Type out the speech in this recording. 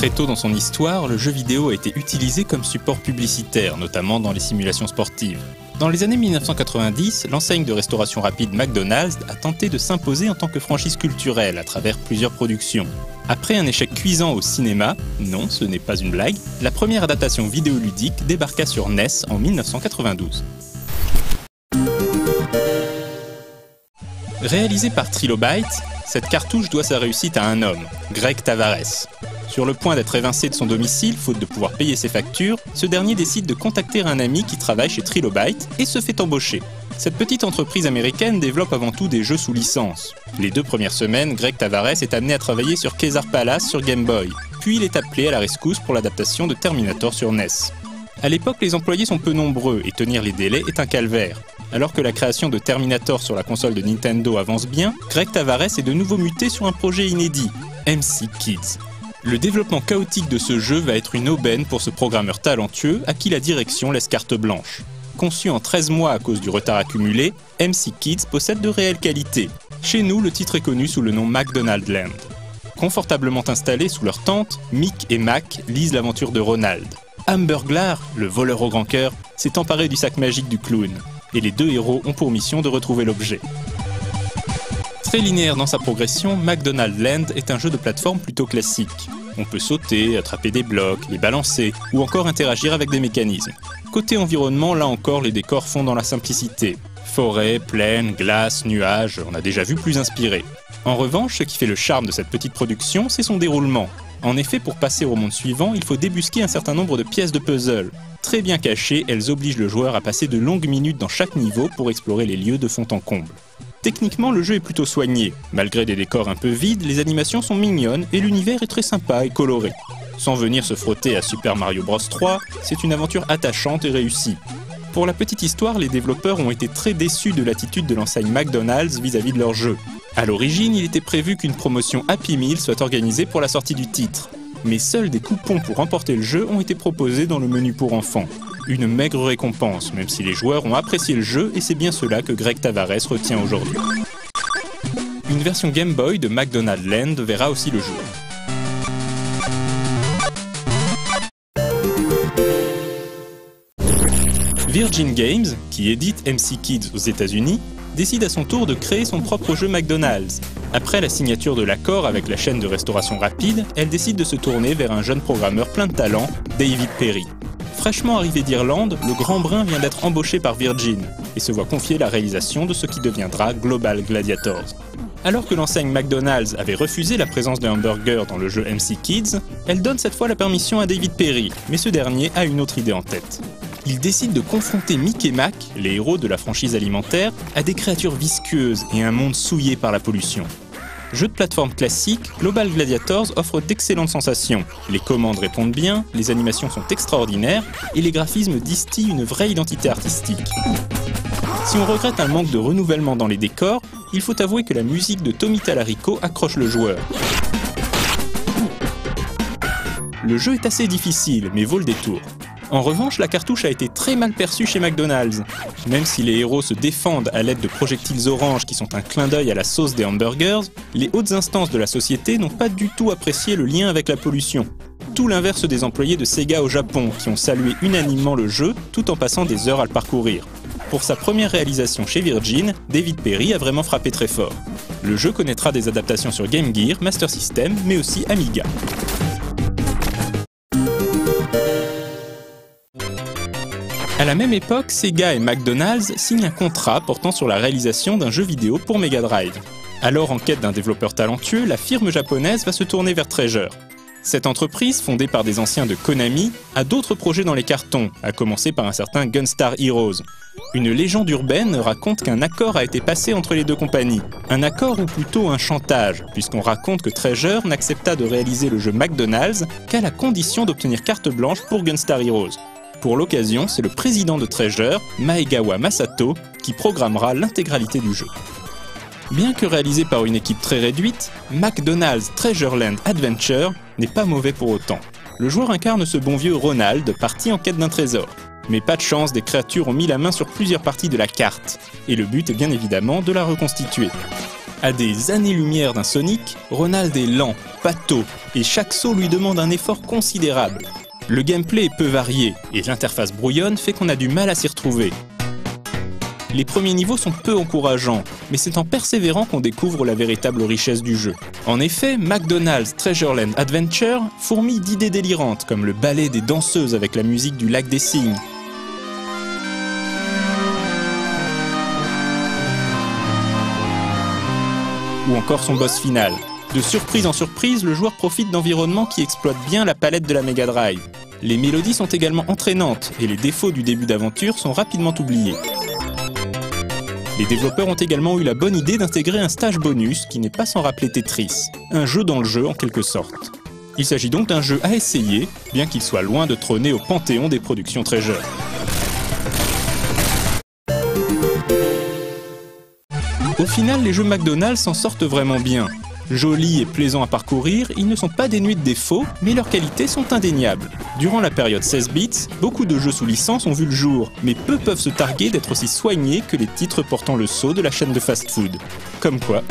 Très tôt dans son histoire, le jeu vidéo a été utilisé comme support publicitaire, notamment dans les simulations sportives. Dans les années 1990, l'enseigne de restauration rapide McDonald's a tenté de s'imposer en tant que franchise culturelle à travers plusieurs productions. Après un échec cuisant au cinéma, non, ce n'est pas une blague, la première adaptation vidéoludique débarqua sur NES en 1992. Réalisée par Trilobyte, cette cartouche doit sa réussite à un homme, Greg Tavares. Sur le point d'être évincé de son domicile, faute de pouvoir payer ses factures, ce dernier décide de contacter un ami qui travaille chez Trilobyte et se fait embaucher. Cette petite entreprise américaine développe avant tout des jeux sous licence. Les 2 premières semaines, Greg Tavares est amené à travailler sur Caesar Palace sur Game Boy, puis il est appelé à la rescousse pour l'adaptation de Terminator sur NES. À l'époque, les employés sont peu nombreux et tenir les délais est un calvaire. Alors que la création de Terminator sur la console de Nintendo avance bien, Greg Tavares est de nouveau muté sur un projet inédit, MC Kids. Le développement chaotique de ce jeu va être une aubaine pour ce programmeur talentueux à qui la direction laisse carte blanche. Conçu en 13 mois à cause du retard accumulé, MC Kids possède de réelles qualités. Chez nous, le titre est connu sous le nom McDonald Land. Confortablement installés sous leur tente, Mick et Mac lisent l'aventure de Ronald. Hamburglar, le voleur au grand cœur, s'est emparé du sac magique du clown, et les 2 héros ont pour mission de retrouver l'objet. Très linéaire dans sa progression, McDonald Land est un jeu de plateforme plutôt classique. On peut sauter, attraper des blocs, les balancer, ou encore interagir avec des mécanismes. Côté environnement, là encore, les décors font dans la simplicité. Forêt, plaine, glace, nuages, on a déjà vu plus inspiré. En revanche, ce qui fait le charme de cette petite production, c'est son déroulement. En effet, pour passer au monde suivant, il faut débusquer un certain nombre de pièces de puzzle. Très bien cachées, elles obligent le joueur à passer de longues minutes dans chaque niveau pour explorer les lieux de fond en comble. Techniquement, le jeu est plutôt soigné. Malgré des décors un peu vides, les animations sont mignonnes et l'univers est très sympa et coloré. Sans venir se frotter à Super Mario Bros 3, c'est une aventure attachante et réussie. Pour la petite histoire, les développeurs ont été très déçus de l'attitude de l'enseigne McDonald's vis-à-vis de leur jeu. À l'origine, il était prévu qu'une promotion Happy Meal soit organisée pour la sortie du titre. Mais seuls des coupons pour remporter le jeu ont été proposés dans le menu pour enfants. Une maigre récompense, même si les joueurs ont apprécié le jeu et c'est bien cela que Greg Tavares retient aujourd'hui. Une version Game Boy de McDonald Land verra aussi le jour. Virgin Games, qui édite MC Kids aux États-Unis, décide à son tour de créer son propre jeu McDonald's. Après la signature de l'accord avec la chaîne de restauration rapide, elle décide de se tourner vers un jeune programmeur plein de talent, David Perry. Fraîchement arrivé d'Irlande, le grand brun vient d'être embauché par Virgin et se voit confier la réalisation de ce qui deviendra Global Gladiators. Alors que l'enseigne McDonald's avait refusé la présence d'un hamburger dans le jeu MC Kids, elle donne cette fois la permission à David Perry, mais ce dernier a une autre idée en tête. Il décide de confronter Mick et Mac, les héros de la franchise alimentaire, à des créatures visqueuses et un monde souillé par la pollution. Jeu de plateforme classique, Global Gladiators offre d'excellentes sensations. Les commandes répondent bien, les animations sont extraordinaires et les graphismes distillent une vraie identité artistique. Si on regrette un manque de renouvellement dans les décors, il faut avouer que la musique de Tommy Tallarico accroche le joueur. Le jeu est assez difficile, mais vaut le détour. En revanche, la cartouche a été très mal perçue chez McDonald's. Même si les héros se défendent à l'aide de projectiles oranges qui sont un clin d'œil à la sauce des hamburgers, les hautes instances de la société n'ont pas du tout apprécié le lien avec la pollution. Tout l'inverse des employés de Sega au Japon, qui ont salué unanimement le jeu tout en passant des heures à le parcourir. Pour sa première réalisation chez Virgin, David Perry a vraiment frappé très fort. Le jeu connaîtra des adaptations sur Game Gear, Master System, mais aussi Amiga. À la même époque, Sega et McDonald's signent un contrat portant sur la réalisation d'un jeu vidéo pour Mega Drive. Alors en quête d'un développeur talentueux, la firme japonaise va se tourner vers Treasure. Cette entreprise, fondée par des anciens de Konami, a d'autres projets dans les cartons, à commencer par un certain Gunstar Heroes. Une légende urbaine raconte qu'un accord a été passé entre les deux compagnies. Un accord ou plutôt un chantage, puisqu'on raconte que Treasure n'accepta de réaliser le jeu McDonald's qu'à la condition d'obtenir carte blanche pour Gunstar Heroes. Pour l'occasion, c'est le président de Treasure, Maegawa Masato, qui programmera l'intégralité du jeu. Bien que réalisé par une équipe très réduite, McDonald's Treasureland Adventure n'est pas mauvais pour autant. Le joueur incarne ce bon vieux Ronald, parti en quête d'un trésor. Mais pas de chance, des créatures ont mis la main sur plusieurs parties de la carte, et le but est bien évidemment de la reconstituer. À des années-lumière d'un Sonic, Ronald est lent, pâteau, et chaque saut lui demande un effort considérable. Le gameplay est peu varié, et l'interface brouillonne fait qu'on a du mal à s'y retrouver. Les premiers niveaux sont peu encourageants, mais c'est en persévérant qu'on découvre la véritable richesse du jeu. En effet, McDonald's Treasureland Adventure fourmille d'idées délirantes, comme le ballet des danseuses avec la musique du Lac des Cygnes, ou encore son boss final. De surprise en surprise, le joueur profite d'environnements qui exploitent bien la palette de la Mega Drive. Les mélodies sont également entraînantes, et les défauts du début d'aventure sont rapidement oubliés. Les développeurs ont également eu la bonne idée d'intégrer un stage bonus qui n'est pas sans rappeler Tetris, un jeu dans le jeu en quelque sorte. Il s'agit donc d'un jeu à essayer, bien qu'il soit loin de trôner au panthéon des productions Treasure. Au final, les jeux McDonald's s'en sortent vraiment bien. Jolis et plaisants à parcourir, ils ne sont pas dénués de défauts, mais leurs qualités sont indéniables. Durant la période 16 bits, beaucoup de jeux sous licence ont vu le jour, mais peu peuvent se targuer d'être aussi soignés que les titres portant le sceau de la chaîne de fast-food. Comme quoi...